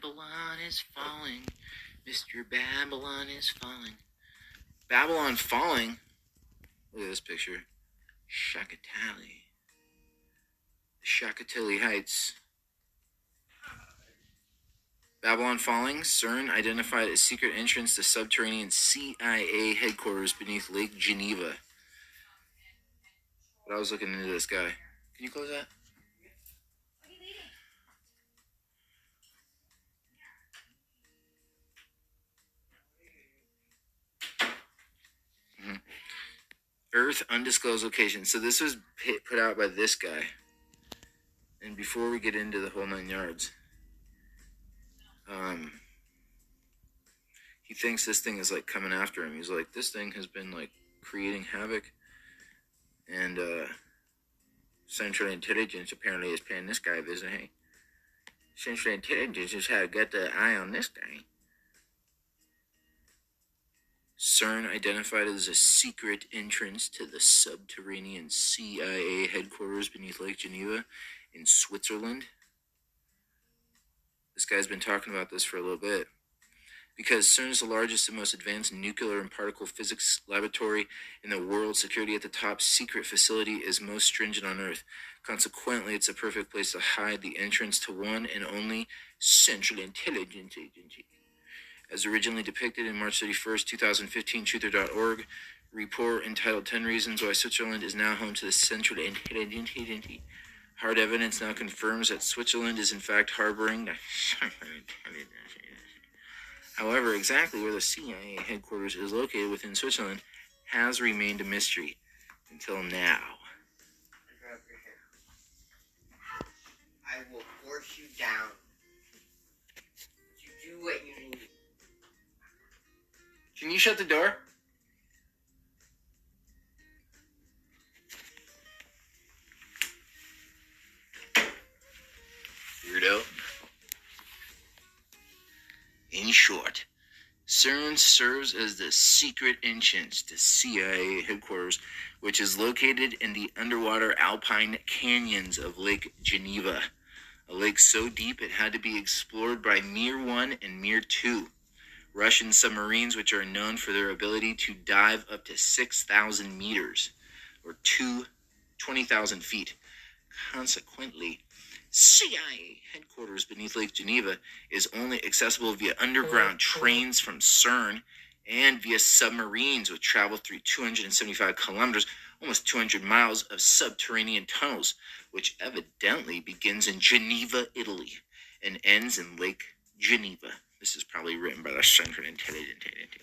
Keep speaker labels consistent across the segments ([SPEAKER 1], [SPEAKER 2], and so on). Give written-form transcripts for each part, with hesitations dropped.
[SPEAKER 1] Babylon is falling. Mr. Babylon is falling. Babylon falling? Look at this picture. Shakatali. Shakatili Heights. Babylon falling. CERN identified a secret entrance to subterranean CIA headquarters beneath Lake Geneva. But I was looking into this guy. Can you close that? Earth undisclosed location. So this was put out by this guy. And before we get into the whole 9 yards, he thinks this thing is like coming after him. He's like, this thing has been like creating havoc, and Central Intelligence apparently is paying this guy a visit. Hey, Central Intelligence has had to get the eye on this guy. CERN identified as a secret entrance to the subterranean CIA headquarters beneath Lake Geneva in Switzerland. This guy's been talking about this for a little bit. Because CERN is the largest and most advanced nuclear and particle physics laboratory in the world, security at the top secret facility is most stringent on Earth. Consequently, it's a perfect place to hide the entrance to one and only Central Intelligence Agency. As originally depicted in March 31st, 2015, Truther.org report entitled 10 Reasons Why Switzerland is Now Home to the Central Intelligence Agency. Hard evidence now confirms that Switzerland is in fact harboring the Central Intelligence Agency. However, exactly where the CIA headquarters is located within Switzerland has remained a mystery until now.
[SPEAKER 2] I will force you down. You do what you need.
[SPEAKER 1] Can you shut the door? Weirdo. In short, CERN serves as the secret entrance to CIA headquarters, which is located in the underwater alpine canyons of Lake Geneva, a lake so deep it had to be explored by Mir 1 and Mir 2, Russian submarines which are known for their ability to dive up to 6,000 meters, or 20,000 feet. Consequently, CIA headquarters beneath Lake Geneva is only accessible via underground trains from CERN and via submarines which travel through 275 kilometers, almost 200 miles of subterranean tunnels, which evidently begins in Geneva, Italy, and ends in Lake Geneva. This is probably written by the Central Intelligence Agency.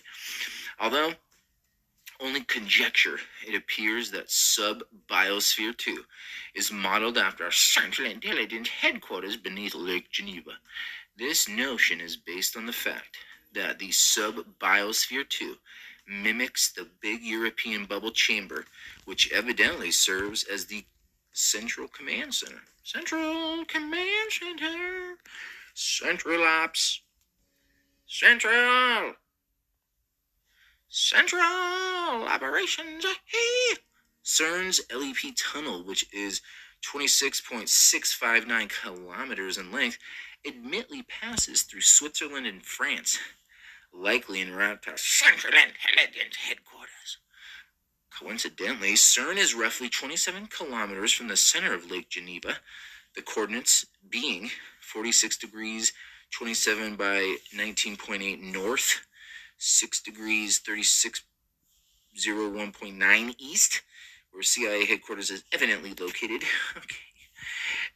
[SPEAKER 1] Although only conjecture, it appears that Sub-Biosphere 2 is modeled after our Central Intelligence headquarters beneath Lake Geneva. This notion is based on the fact that the Sub-Biosphere 2 mimics the big European bubble chamber, which evidently serves as the Central Command Center. Central Command Center. Central Ops. Central Operations. CERN's LEP tunnel, which is 26.659 kilometers in length, admittedly passes through Switzerland and France, likely en route to Central Intelligence headquarters. Coincidentally, CERN is roughly 27 kilometers from the center of Lake Geneva, the coordinates being 46 degrees 27 by 19.8 north, 6 degrees 3601.9 east, where CIA headquarters is evidently located. Okay.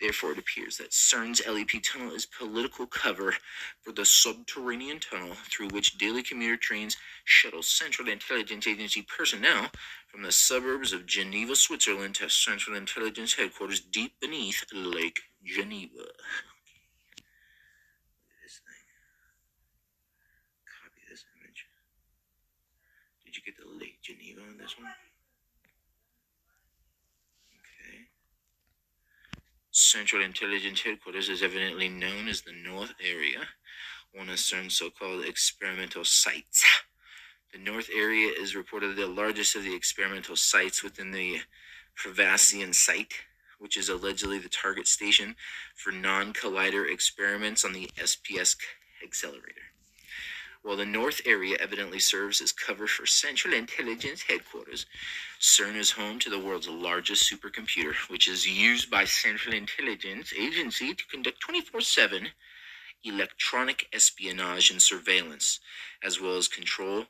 [SPEAKER 1] Therefore, it appears that CERN's LEP tunnel is political cover for the subterranean tunnel through which daily commuter trains shuttle Central Intelligence Agency personnel from the suburbs of Geneva, Switzerland to Central Intelligence headquarters deep beneath Lake Geneva. Did you get the Lake Geneva on this one? Okay. Central Intelligence Headquarters is evidently known as the North Area, one of CERN's so-called experimental sites. The North Area is reportedly the largest of the experimental sites within the Pravassian site, which is allegedly the target station for non-collider experiments on the SPS accelerator. While the North area evidently serves as cover for Central Intelligence Headquarters, CERN is home to the world's largest supercomputer, which is used by Central Intelligence Agency to conduct 24/7 electronic espionage and surveillance, as well as control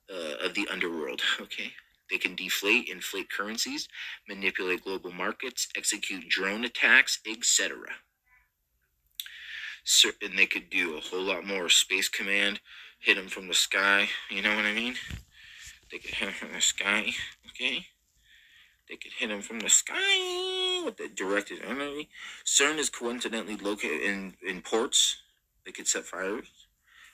[SPEAKER 1] of the underworld. Okay, they can inflate currencies, manipulate global markets, execute drone attacks, etc. And they could do a whole lot more. Space Command, hit them from the sky. You know what I mean? They could hit them from the sky. Okay. They could hit them from the sky with the directed energy. CERN is coincidentally located in ports. They could set fires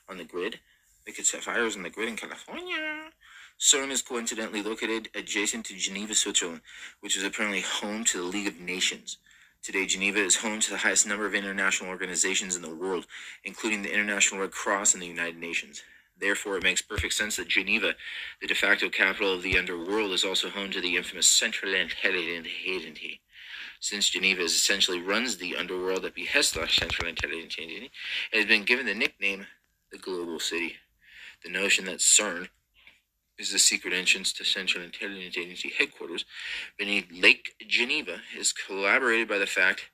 [SPEAKER 1] on the grid. They could set fires on the grid in California. CERN is coincidentally located adjacent to Geneva, Switzerland, which is apparently home to the League of Nations. Today, Geneva is home to the highest number of international organizations in the world, including the International Red Cross and the United Nations. Therefore, it makes perfect sense that Geneva, the de facto capital of the underworld, is also home to the infamous Central Intelligence Agency. Since Geneva essentially runs the underworld at behest of Central Intelligence Agency, it has been given the nickname the Global City. The notion that CERN is the secret entrance to Central Intelligence Agency headquarters beneath Lake Geneva is corroborated by the fact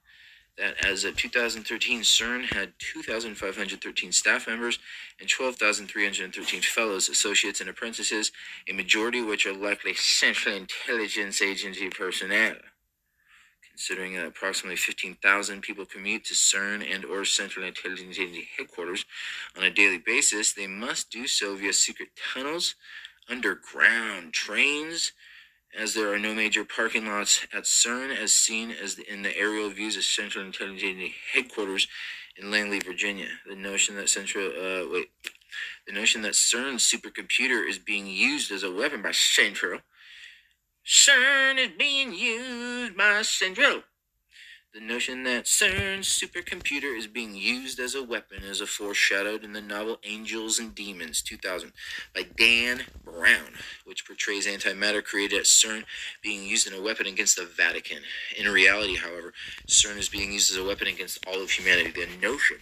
[SPEAKER 1] that as of 2013, CERN had 2,513 staff members and 12,313 fellows, associates, and apprentices, a majority of which are likely Central Intelligence Agency personnel. Considering that approximately 15,000 people commute to CERN and or Central Intelligence Agency headquarters on a daily basis, they must do so via secret tunnels, underground trains, as there are no major parking lots at CERN, as seen in the aerial views of Central Intelligence Agency headquarters in Langley, Virginia. The notion that CERN's supercomputer is being used as a weapon by Central. CERN is being used by Central. The notion that CERN's supercomputer is being used as a weapon is foreshadowed in the novel Angels and Demons 2000 by Dan Brown, which portrays antimatter created at CERN being used as a weapon against the Vatican. In reality, however, CERN is being used as a weapon against all of humanity. The notion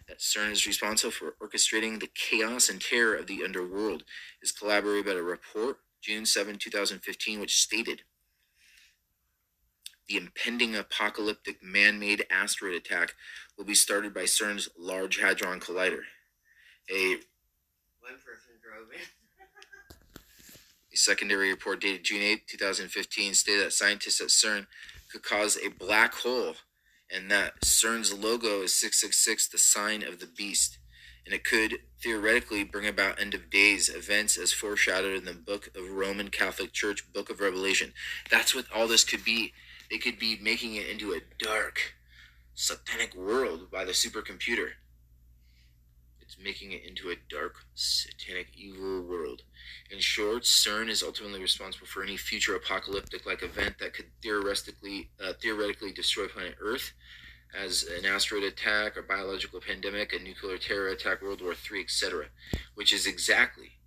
[SPEAKER 1] that CERN is responsible for orchestrating the chaos and terror of the underworld is corroborated by a report, June 7, 2015, which stated, the impending apocalyptic man-made asteroid attack will be started by CERN's Large Hadron Collider.
[SPEAKER 2] One person drove in.
[SPEAKER 1] A secondary report dated June 8, 2015 stated that scientists at CERN could cause a black hole and that CERN's logo is 666, the sign of the beast. And it could theoretically bring about end of days events as foreshadowed in the Book of Roman Catholic Church, Book of Revelation. That's what all this could be. They could be making it into a dark, satanic world by the supercomputer. It's making it into a dark, satanic, evil world. In short, CERN is ultimately responsible for any future apocalyptic-like event that could theoretically destroy planet Earth, as an asteroid attack, a biological pandemic, a nuclear terror attack, World War III, etc., which is exactly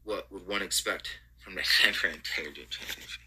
[SPEAKER 1] what would one expect from the Central Intelligence Agency.